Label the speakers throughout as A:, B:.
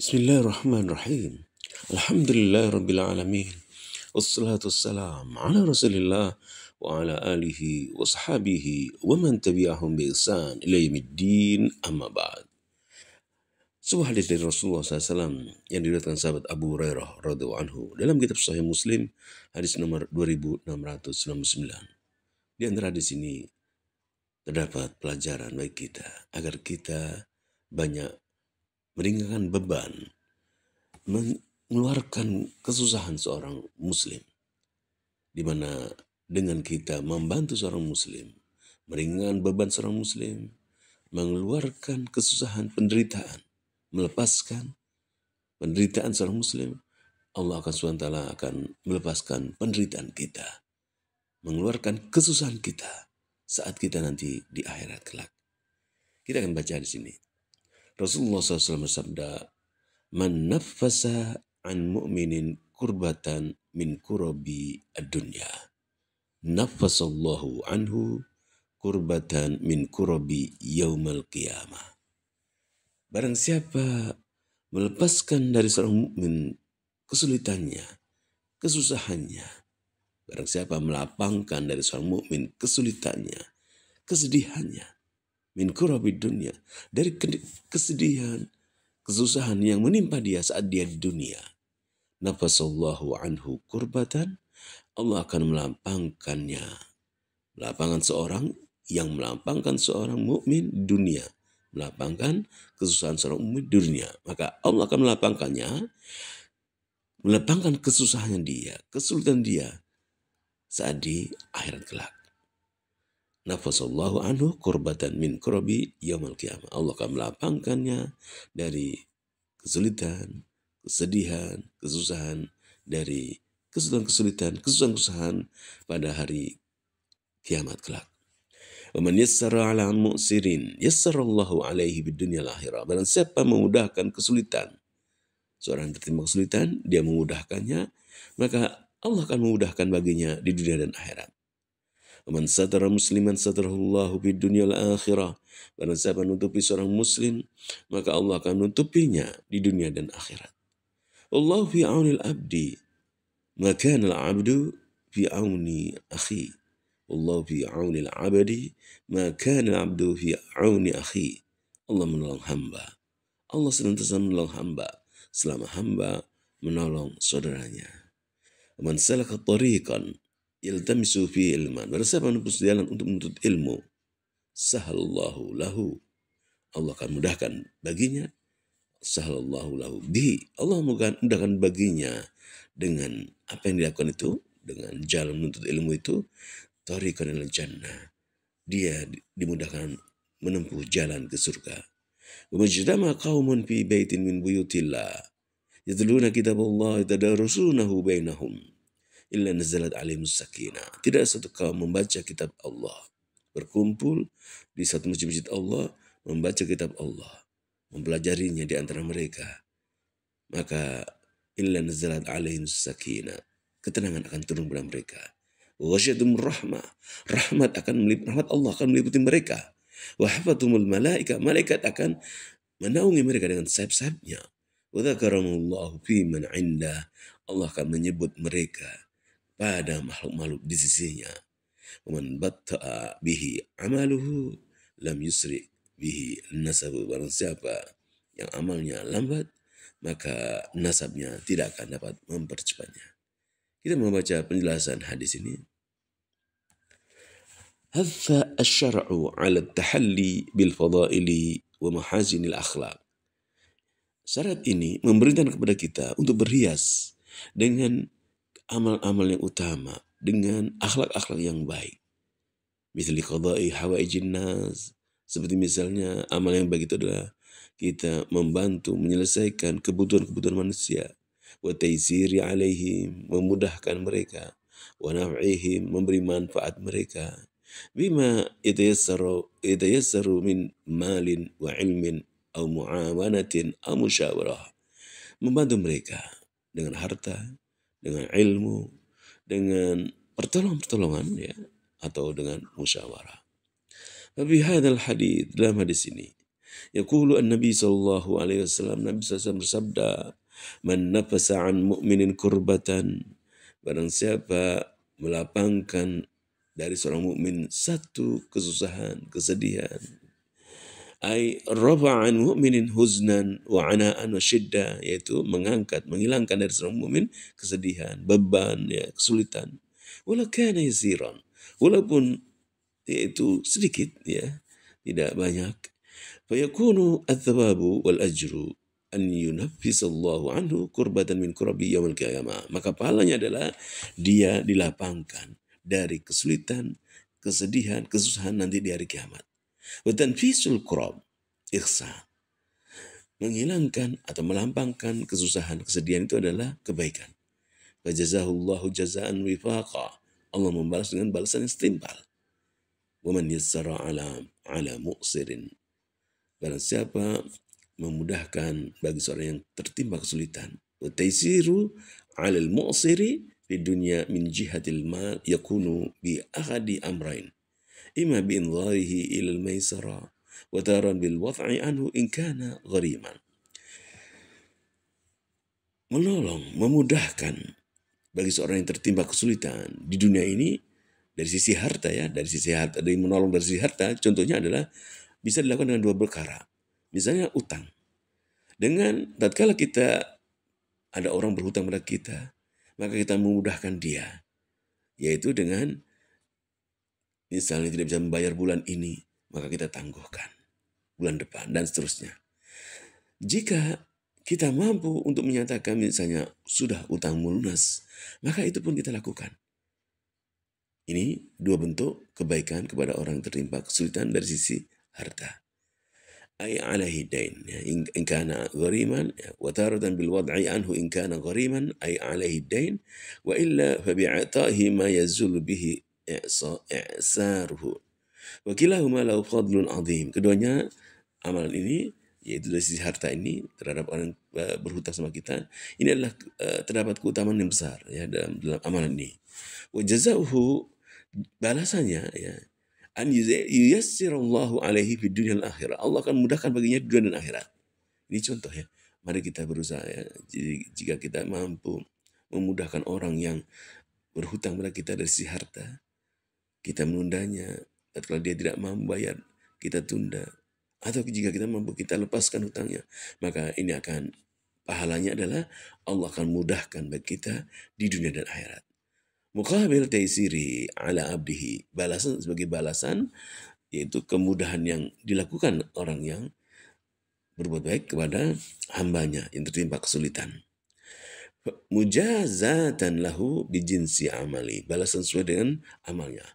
A: Bismillahirrahmanirrahim. Alhamdulillah rabbil alamin. Wassalatu wassalam ala rasulillah wa ala alihi wa sahabihi wa man tabi'ahum bi ihsan ila yaumiddin amma ba'd. Sebuah hadis dari Rasulullah SAW yang diriwayatkan sahabat Abu Hurairah radhiyallahu anhu dalam kitab Sahih Muslim hadis nomor 2699. Di antara hadis ini terdapat pelajaran bagi kita agar kita banyak meringankan beban, mengeluarkan kesusahan seorang muslim, di mana dengan kita membantu seorang muslim, meringankan beban seorang muslim, mengeluarkan kesusahan penderitaan, melepaskan penderitaan seorang muslim, Allah akan SWT akan melepaskan penderitaan kita, mengeluarkan kesusahan kita saat kita nanti di akhirat kelak. Kita akan baca di sini. Rasulullah SAW bersabda, "Man naffasa an mu'minin kurbatan min kurabi ad-dunya, naffasallahu anhu kurbatan min kurabi yaumal qiyamah." Barang siapa melepaskan dari seorang mukmin kesulitannya, kesusahannya, barang siapa melapangkan dari seorang mukmin kesulitannya, kesedihannya, min kurabi dunya, dari kesedihan, kesusahan yang menimpa dia saat dia di dunia, nafasallahu anhu kurbatan, Allah akan melapangkannya, melapangkan seorang yang melapangkan seorang mukmin di dunia, melapangkan kesusahan seorang mukmin di dunia, maka Allah akan melapangkan kesusahannya dia, kesulitan dia saat di akhirat kelak. Nafasallahu anhu kurbatan min kurabi yaumal qiyamah. Allah akan melapangkannya dari kesulitan, kesedihan, kesusahan, dari kesulitan-kesulitan, kesusahan-kesusahan pada hari kiamat kelak. Wa man yassara ala mu'sirin yassarallahu alaihi bid dunya wal akhirah. Barang siapa memudahkan kesulitan, seorang yang tertimpa kesulitan, dia memudahkannya, maka Allah akan memudahkan baginya di dunia dan akhirat. Man satara musliman satarahullahu bid dunya wal akhirah. Barang siapa menutupi seorang muslim, maka Allah akan menutupinya di dunia dan akhirat. Wallahu fi aunil abdi, ma kana al-'abdu fi auni akhi. Wallahu fi aunil abdi, ma kana al-'abdu fi auni akhi. Allah menolong hamba. Allah senantiasa menolong hamba selama hamba menolong saudaranya. Man salaka tariqan yaltamisu fi ilman. Barang siapa menempuh jalan untuk menuntut ilmu, sahalallahu lahu. Allah akan mudahkan baginya. Sahalallahu lahu bihi. Allah mudahkan baginya dengan apa yang dilakukan itu, dengan jalan menuntut ilmu itu, tariqan ilal jannah. Dia dimudahkan menempuh jalan ke surga. Wa majtama qaumun fi baitin min buyutillah yatluna kitaballah yatadarasunahu bainahum illa nazalat alaihimus sakinah. Tidak satu kaum membaca kitab Allah, berkumpul di satu masjid Allah, membaca kitab Allah, mempelajarinya di antara mereka, maka illa nazalat alaihimus sakinah, ketenangan akan turun kepada mereka. Wasyatum rahmah, rahmat Allah akan meliputi mereka. Wa hafatumul malaika, malaikat akan menaungi mereka dengan sayap-sayapnya. Wa dzakarahumullahu fi man indah, Allah akan menyebut mereka pada makhluk-makhluk di sisinya. Man batta'a bihi amaluhu lam yusri bihi nasabu. Barang siapa yang amalnya lambat, maka nasabnya tidak akan dapat mempercepatnya. Kita membaca penjelasan hadis ini. Hadza asy-syar'u 'ala at-tahalli bil fadaili wa mahasinil akhlaq. Syarat ini memerintahkan kepada kita untuk berhias dengan amal-amal yang utama, dengan akhlak-akhlak yang baik. Misli qada'i hawaijin nas, seperti misalnya amal yang baik itu adalah kita membantu menyelesaikan kebutuhan-kebutuhan manusia. Wa taysiri alaihim, memudahkan mereka. Wa naf'ihim, memberi manfaat mereka. Bima yatayassaru min malin wa ilmin au mu'awanatin au musyawarah. Membantu mereka dengan harta, dengan ilmu, dengan pertolongan ya, atau dengan musyawarah. Tapi hadal hadis, dalam hadis ini, Yaqulu an-nabi sallallahu alaihi wasallam, Nabi SAW bersabda, "Man nafasa an mu'minin kurbatan," barang siapa melapangkan dari seorang mukmin satu kesusahan, kesedihan, ay rafa'an mu'minin huznan wa ana'an wa syiddah, yaitu mengangkat, menghilangkan dari seorang mukmin kesedihan, beban, ya, kesulitan. Wala kana yasiran, walaupun yaitu sedikit, ya, tidak banyak. Fayakunu ats-tsawabu wal ajru an yunaffisallahu anhu kurbatan min kurabi yaumil qiyamah. Maka pahalanya adalah dia dilapangkan dari kesulitan, kesedihan, kesusahan nanti di hari kiamat. Wa tanfisul kurab ihsan. Menghilangkan atau melampangkan kesusahan, kesedihan itu adalah kebaikan. Fajazahullahu jazaan wifaqa. Allah membalas dengan balasan yang setimpal. Wa man yassara ala mu'sirin. Barang siapa memudahkan bagi seorang yang tertimpa kesulitan. Wa taysiru 'alal mu'siri di dunya min jihatil mal yakunu bi ahadi amrain. Imma bi indharihi ila al-maisara wa taran bil wad'i anhu in kana ghariman. Menolong, memudahkan bagi seorang yang tertimpa kesulitan di dunia ini dari sisi harta, ya, dari sisi harta, dari menolong dari sisi harta, contohnya adalah bisa dilakukan dengan dua perkara. Misalnya utang. Dengan tatkala kita ada orang berhutang pada kita, maka kita memudahkan dia, yaitu dengan misalnya tidak bisa membayar bulan ini, maka kita tangguhkan bulan depan dan seterusnya. Jika kita mampu untuk menyatakan misalnya sudah utang lunas, maka itu pun kita lakukan. Ini dua bentuk kebaikan kepada orang yang tertimpa kesulitan dari sisi harta. Ay alaihi dain, ya, in kana ghariman, ya, wa taratan bil wad'i anhu in kana ghariman ay alaihi dain wa illa fa bi'atahi ma yazul bihi i'saruhu wa kilahuma lahu fadlun azim. Keduanya amalan ini, yaitu dari sisi harta ini terhadap orang berhutang sama kita, ini adalah terdapat keutamaan yang besar, ya, dalam amalan ini. Wa jazaohu, balasannya, ya, an yuyassirallahu alaihi fid dunya wal akhirah. Allah akan mudahkan baginya di dunia dan akhirat. Ini contoh, ya. Mari kita berusaha, ya. Jadi jika kita mampu memudahkan orang yang berhutang pada kita dari sisi harta, kita menundanya. Tatkala dia tidak mampu bayar, kita tunda. Atau jika kita mampu, kita lepaskan hutangnya. Maka ini akan, pahalanya adalah Allah akan mudahkan bagi kita di dunia dan akhirat. Muqabil taisiri ala abdihi, balasan sebagai balasan, yaitu kemudahan yang dilakukan orang yang berbuat baik kepada hambanya yang tertimpa kesulitan. Mujazatan lahu bijinsi amali, balasan sesuai dengan amalnya.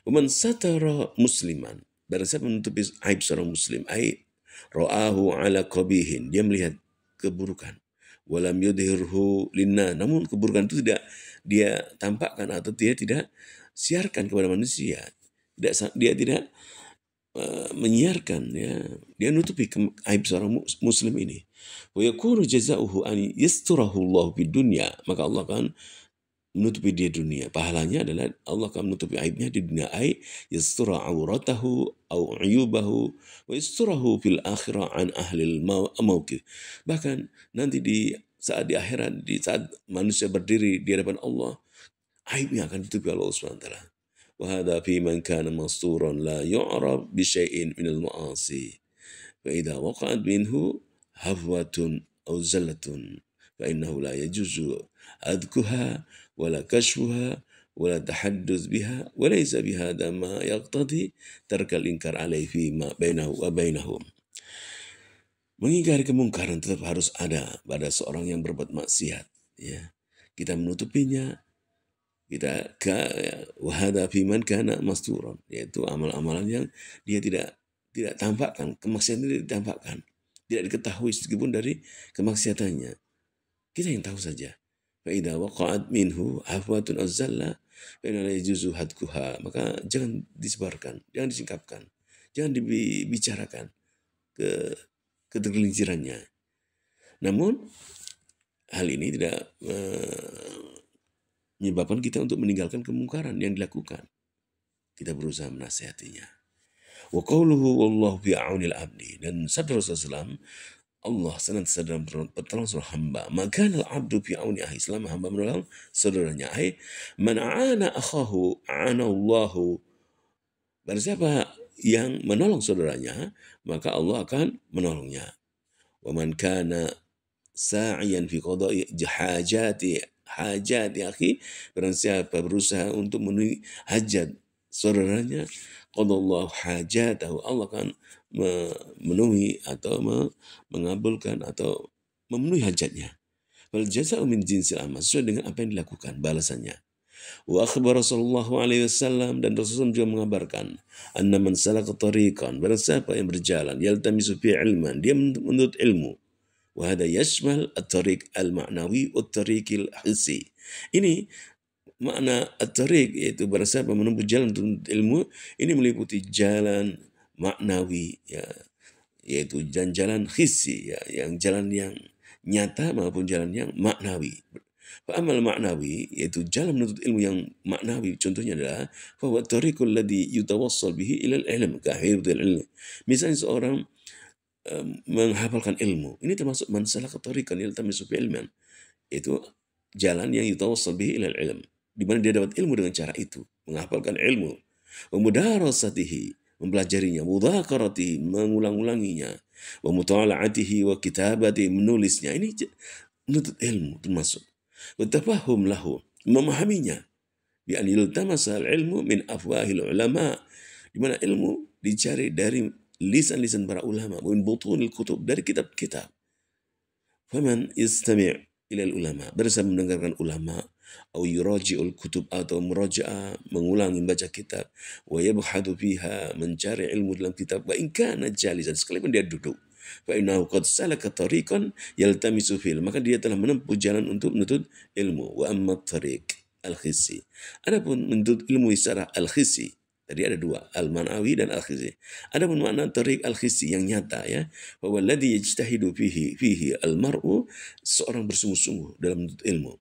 A: Waman satara musliman, barang siapa menutupi aib seorang muslim, aib ra'ahu ala qabihin, dia melihat keburukan, walam yudhirhu linna, namun keburukan itu tidak dia tampakkan atau dia tidak siarkan kepada manusia, dia tidak menyiarkan, ya, dia nutupi aib seorang muslim ini. Wa yakunu jazaohu an yasturahu Allah fid dunya, maka Allah akan menutupi dia dunia. Pahalanya adalah Allah akan menutupi aibnya di dunia, ay yastura auratahu au uyubahu wa yasturahu fil akhirah an ahlil mauqif. Bahkan nanti di saat di akhirat, di saat manusia berdiri di hadapan Allah, aibnya akan ditutupi Allah Subhanahu wa taala. Wa hadha fi man kana masturan la yu'rab bi syai'in min al-ma'asi. Fa idza waqa'at minhu hafwatun aw zallatun fa innahu la yajuzu adkuha wala kashfuha wala tahaddus biha wa laysa bihadha ma yaqtadi tarkal inkar alaihi fi ma bainahu wa bainahum. Mengingkari kemungkaran tetap harus ada pada seorang yang berbuat maksiat, ya. Kita menutupinya, kita wahada fiman kana masturan, yaitu amal-amalan yang dia tidak tampakkan, kemaksiatan tidak ditampakkan, tidak diketahui meskipun dari kemaksiatannya. Kita yang tahu saja. Fa idza waqa'at minhu afwatun azzalla fa inna la yajuzu hadkuha, maka jangan disebarkan, jangan disingkapkan, jangan dibicarakan ketergelincirannya. Namun hal ini tidak menyebabkan kita untuk meninggalkan kemungkaran yang dilakukan. Kita berusaha menasihatinya. Wa qawluhu wallahu fi aunil abdi, dan sabda Rasulullah SAW, Allah senantiasa dalam pertolongan seorang hamba. Maka al-abdu fi auni ahi, selama hamba menolong saudaranya. Ai man aana akhahu aana Allahu. Barang siapa yang menolong saudaranya, maka Allah akan menolongnya. Wa man kana sa'iyan fi qada'i hajati akhi, barang siapa berusaha untuk memenuhi hajat saudaranya, qadallahu hajatahu, Allah akan memenuhi atau mengabulkan atau memenuhi hajatnya. Wal jaza'u min jinsil amal, sesuai dengan apa yang dilakukan, balasannya. Wa akhbar sallallahu alaihi wasallam, dan Rasulullah juga mengabarkan, anna man salaka tariqan, barang siapa yang berjalan, yaltamisu fi ilman, dia menuntut ilmu. Wa hada yashmal at-tariq al-ma'nawi wa at-tariq al-hissi. Ini makna at-tariq, yaitu barang siapa menempuh jalan untuk ilmu, ini meliputi jalan maknawi, ya, yaitu jalan hissi, ya, yang jalan yang nyata maupun jalan yang maknawi. Amal maknawi, yaitu jalan menuntut ilmu yang maknawi, contohnya adalah bahwa tariqul ladzi yutawassal bihi ilal ilm ka hifdzil ilm. Misalnya seorang menghafalkan ilmu, ini termasuk man salaka tariqan yaltamisu fi ilman, itu jalan yang yutawassal bihi ilal ilm, di mana dia dapat ilmu dengan cara itu, menghafalkan ilmu. Wa mudarasatihi, mempelajarinya, mudzakaratihi, mengulang-ulanginya, wa mutala'atihi wa kitabati, menulisnya. Ini menuntut ilmu termasuk. Wa tafahum lahu, memahaminya, bi an yultamasa al-ilmu min afwahil ulama, di mana ilmu dicari dari lisan-lisan para ulama, min butunil kutub, dari kitab-kitab. Faman yastami' ilal ulama, berusaha mendengarkan ulama, atau yuraji'ul kutub, atau murajaah, mengulangi baca kitab, wa yabhadu fiha, mencari ilmu dalam kitab, wa in kana jalisan, sekalipun dia duduk, fa innahu qad salaka tariqan yaltamisu fil, maka dia telah menempuh jalan untuk menuntut ilmu. Wa amma tariq al-hissi, adapun menuntut ilmu secara al-hissi, tadi ada dua, al-manawi dan al-hissi. Adapun makna tariq al-hissi yang nyata, ya, bahwa alladhi yajtahidu fihi al-mar'u, seorang bersungguh-sungguh dalam menuntut ilmu.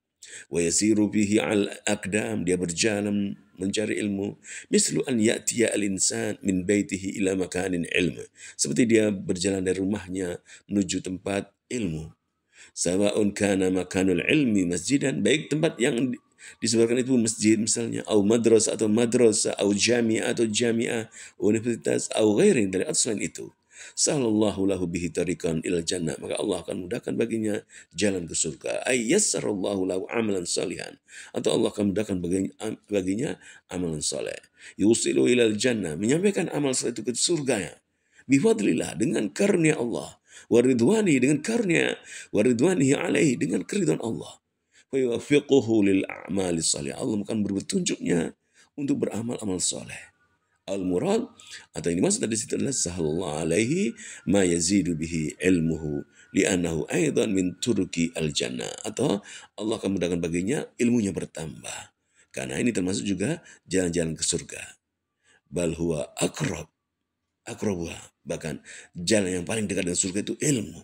A: Wa yasiru fihi al-aqdam, dia berjalan mencari ilmu. Mislu an ya'tiya al-insan min baitihi ila makanin ilmu, seperti dia berjalan dari rumahnya menuju tempat ilmu. Sawa'un kana makanul ilmi masjidan, baik tempat yang disebarkan itu masjid misalnya, atau madrasah atau jami'ah, universitas, atau ghairi dari selain itu. Sallallahu lahu bihi tariqan ilal jannah, maka Allah akan mudahkan baginya jalan ke surga. Ay yassarallahu lahu amalan salihan, atau Allah akan mudahkan baginya amalan saleh. Yusilu ilal jannah, menyampaikan amal saleh itu ke surganya. Bifadlillah, dengan karunia Allah. Waridwani, dengan karunia. Waridwanihi alaihi, dengan keridhaan Allah. Fayuwafiquhu lil a'mali salih, Allah akan berpetunjuknya untuk beramal amal saleh. Al-murad, atau yang dimaksud dari situ adalah sahallallahu alaihi ma yazidu bihi ilmuhu li'annahu aidan min turuki al-jannah, atau Allah akan mudahkan baginya ilmunya bertambah, karena ini termasuk juga jalan-jalan ke surga. Bal huwa akrabuha, bahkan jalan yang paling dekat dengan surga itu ilmu.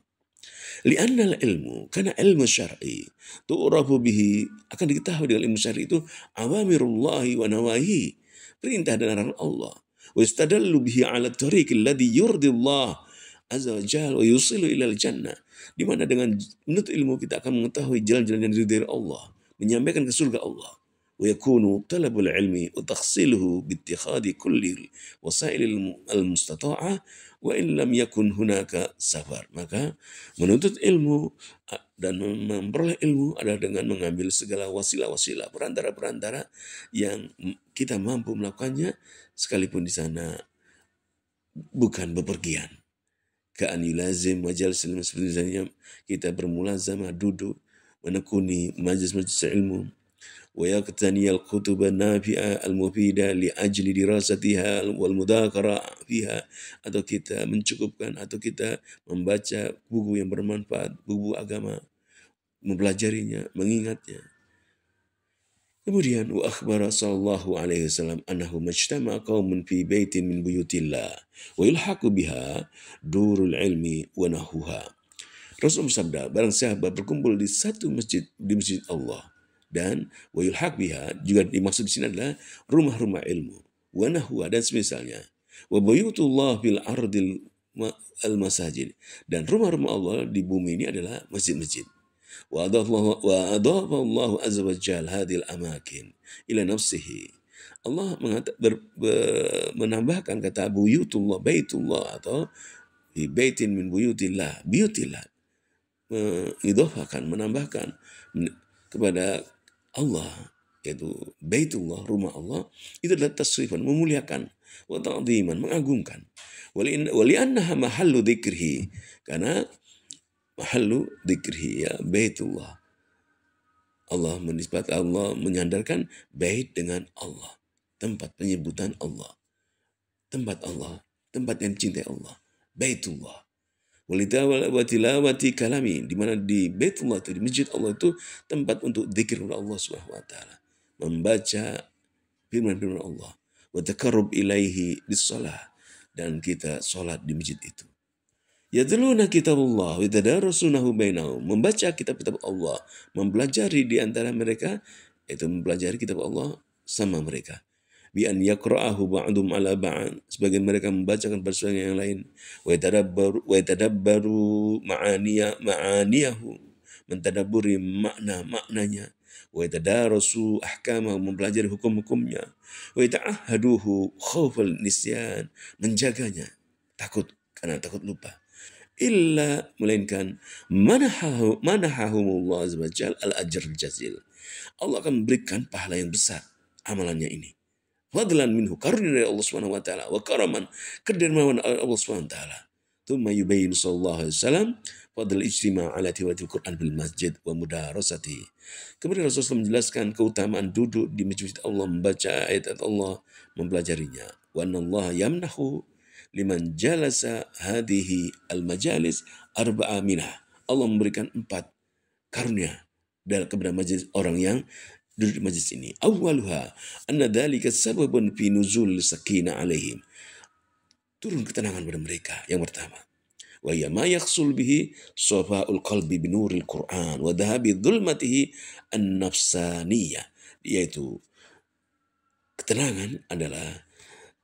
A: Li'annal ilmu, karena ilmu syar'i, tu'rafu bihi, akan diketahui dengan ilmu syar'i itu awamirullahi wa nawahi, perintah dan larangan Allah. Wa istadallu bihi ala tariq alladhi yurdillah azza wa jalla wa yusilu ilal jannah, di mana dengan menuntut ilmu kita akan mengetahui jalan-jalan yang diridhai Allah, menyampaikan ke surga Allah. Wa yakunu talabul ilmi wa takhsiluhu bi ittikhadi kulli wasail al-mustata'ah wa in lam yakun hunaka safar, maka menuntut ilmu dan memperoleh ilmu adalah dengan mengambil segala wasilah-wasilah, perantara-perantara yang kita mampu melakukannya, sekalipun di sana bukan bepergian. Ka'an yulazim majalis ilmu, seperti misalnya kita bermulazamah, duduk menekuni majlis-majlis ilmu. ويقتني الكتب النافعة المفيدة لأجل dirasatiha wal mudhakara fiha, atau kita mencukupkan atau kita membaca buku yang bermanfaat, buku agama, mempelajarinya, mengingatnya. Kemudian wa akhbara sallallahu alaihi wasallam annahu majtama qaumun fi baitin min buyutillah wa yulhaqu biha durul ilmi wa nahuha. Rasul bersabda, barang siapa berkumpul di satu masjid, di masjid Allah, dan wa yulhaq biha, juga dimaksud di sini adalah rumah-rumah ilmu, wa nahwa, dan semisalnya, Wa buyutullah fil ardil al-masajid. Dan rumah-rumah Allah di bumi ini adalah masjid-masjid. Wa adafa Allah azza wa jalla hadhil amakin ila nafsihi. Allah menambahkan kata buyutullah, baitullah, atau di baitin min buyutillah, buyutillah, mengidofakan, menambahkan kepada Allah, yaitu baitullah, rumah Allah, itu adalah tasrifan, memuliakan, wa ta'dhiman, mengagungkan. Wali'annaha mahallu dzikrihi, karena mahallu dzikrihi, ya, baitullah. Allah menyandarkan bait dengan Allah, tempat penyebutan Allah, tempat Allah, tempat yang dicintai Allah, baitullah. Walitilawati kalami, di mana di baitullah itu, di masjid Allah itu tempat untuk zikir kepada Allah Subhanahu wa taala, membaca firman-firman Allah, wa taqarrub ilaihi bis-shalah, dan kita salat di masjid itu. Yadluna kitabullah wa yatadarasunahu bainahum, membaca kitab-kitab Allah, mempelajari di antara mereka, yaitu mempelajari kitab Allah sama mereka. Bi an yaqra'ahu ba'dum ala ba'd, sebagian mereka membacakan pada sebagian yang lain, wa yatadabbaru ma'aniyahu, mentadabburi maknanya, wa yatadarasu ahkamahu, mempelajari hukum-hukumnya, wa yata'ahhaduhu khaufal nisyan, menjaganya, takut lupa. Illa, melainkan manahahumullah azza wa jalla al-ajr jazil, Allah akan memberikan pahala yang besar amalannya ini. Fadlan minhu, karunia dari Allah Subhanahu wa taala, wa karaman, kedermawan Allah Subhanahu wa taala. Tsumma yubayyin sallallahu alaihi wasallam fadl ijtima' ala tilawatil Quran bil masjid wa mudarasati. Kemudian Rasulullah menjelaskan keutamaan duduk di masjid Allah, membaca ayat Allah, mempelajarinya. Wa annallaha yamnahu liman jalasa hadhihi al majalis arba'a minha. Allah memberikan 4 karunia kepada majelis orang yang duduk di majlis ini. Awwaluha anna dzalika sababun fi nuzul sakinah alaihim, turun ketenangan pada mereka. Yang pertama, wa ya ma yahsul bihi safa'ul qalbi bi nuril Qur'an wa dhahabi dhulmatihi an-nafsaniyah, yaitu ketenangan adalah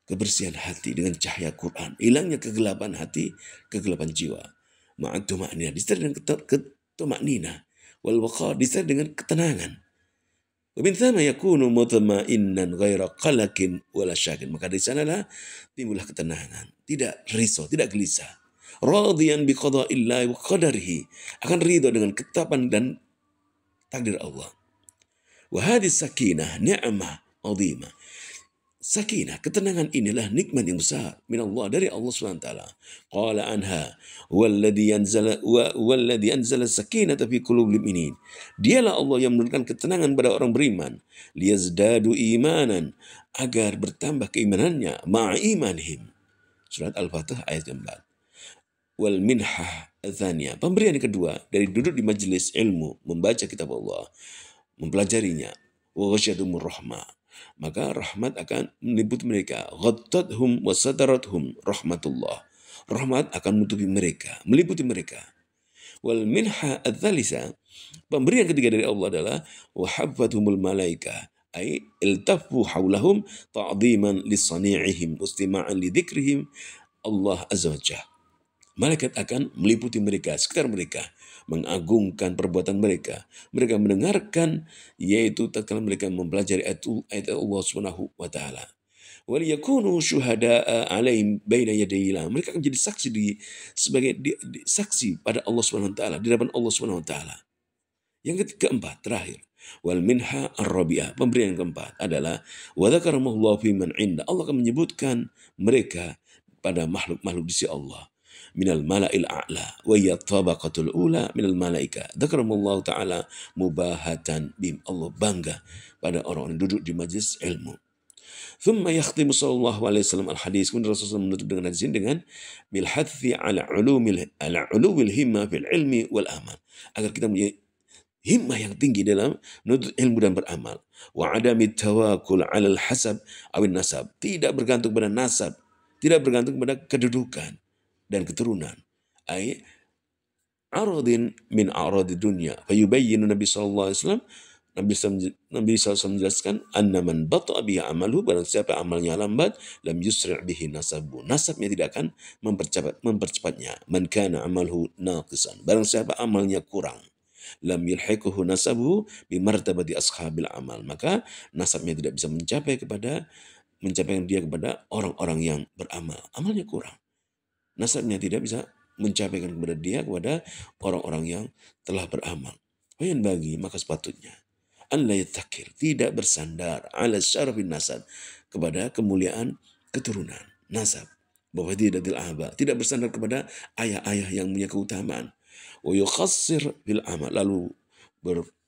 A: kebersihan hati dengan cahaya Quran, hilangnya kegelapan hati, kegelapan jiwa. Ma'at tuma'ninah, disertai dengan tuma'ninah, wal waqa, disertai dengan ketenangan. Wa min thama yakunu mutma'innan ghaira qalakin wala syakin, maka di sanalah timbullah ketenangan, tidak risau, tidak gelisah. Radiyan bi qada'illahi wa qadarihi, akan ridho dengan ketetapan dan takdir Allah. Wa hadhihi sakinah ni'mah 'azimah. Sakinah, ketenangan inilah nikmat yang besar min Allah, dari Allah SWT. Qala anha walladhi anzala sakinata fi qulubil mu'minin. Dialah Allah yang menurunkan ketenangan pada orang beriman, liyazdadu imanan, agar bertambah keimanannya, ma'a imanihim. Surat Al-Fatih ayat keempat. Wal minhah adzaniyah, pemberian yang kedua dari duduk di majelis ilmu, membaca kitab Allah, mempelajarinya, wa ghasyiyatuhumur rahmah, maka rahmat akan meliputi mereka. Ghattathum wa satarathum rahmatullah, rahmat akan menutupi mereka, meliputi mereka. Wal minha adzalisa, pemberian ketiga dari Allah adalah wahabbathumul malaika, ay iltafu haulahum ta'dhiman li sani'ihim wastima'an li dzikrihim Allah azza wa jalla. Malaikat akan meliputi mereka, sekitar mereka, mengagungkan perbuatan mereka. Mereka mendengarkan, yaitu tatkala mereka mempelajari ayat Allah Subhanahu wa taala. Wa liyakunu syuhada'a 'alaihim baina yadayillah. Mereka akan jadi saksi sebagai saksi pada Allah Subhanahu wa taala, di hadapan Allah Subhanahu wa taala. Yang keempat, terakhir, wal minha ar-rabi'ah, pemberian yang keempat adalah wa dzakaramullahu fi man 'inda. Allah akan menyebutkan mereka pada makhluk-makhluk di sisi Allah. Minal mala'il a'la wa hiya tabaqatul ula minal malaika. Dzakaramallahu ta'ala mubahatan bim. Allah bangga pada orang-orang yang duduk di majlis ilmu. Thumma yakhtimu sallallahu alaihi wasallam al-hadis. Kemudian Rasulullah menutup dengan hadis ini dengan bil hathi ala ulumil himma fil ilmi wal amal. Agar kita punya himmah yang tinggi dalam menuntut ilmu dan beramal. Wa adami tawakkul ala al-hasab awin nasab. Tidak bergantung pada nasab, tidak bergantung pada kedudukan dan keturunan. Ay aradin min aradi dunya. Fayubayyinu Nabi sallallahu alaihi wasallam Nabi SAW menjelaskan, anna man bata'a bihi amalu, barang siapa amalnya lambat, lam yusri' bihi nasabu, nasabnya tidak akan mempercepatnya. Man kana amalhu naqisan, barang siapa amalnya kurang, lam yulhiquhu nasabu bi martabati ashabil amal, maka nasabnya tidak bisa mencapai dia kepada orang-orang yang beramal. Amalnya kurang, nasabnya tidak bisa mencapaikan kepada dia kepada orang-orang yang telah beramal. Wayan bagi, maka sepatutnya an la yatakir, tidak bersandar ala syarafin nasab, kepada kemuliaan keturunan nasab, bahwa tidak tidak bersandar kepada ayah-ayah yang punya keutamaan. Wa yukhassir bil amal, lalu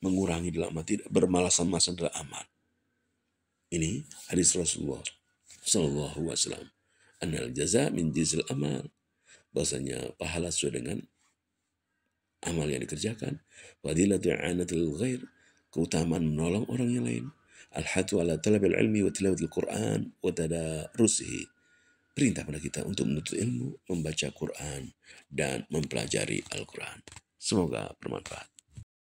A: mengurangi dalam amal, tidak bermalasan-malasan dalam amal. Ini hadis Rasulullah sallallahu alaihi wasallam. Anal jaza min jinsil amal, bahasanya pahala sesuai dengan amal yang dikerjakan. Fadilatu i'anatil ghair, keutamaan menolong orang yang lain. Al-hatu ala talabil ilmi wa tilawatil Qur'an wa tadarusihi, perintah pada kita untuk menuntut ilmu, membaca Quran, dan mempelajari Al-Quran. Semoga bermanfaat.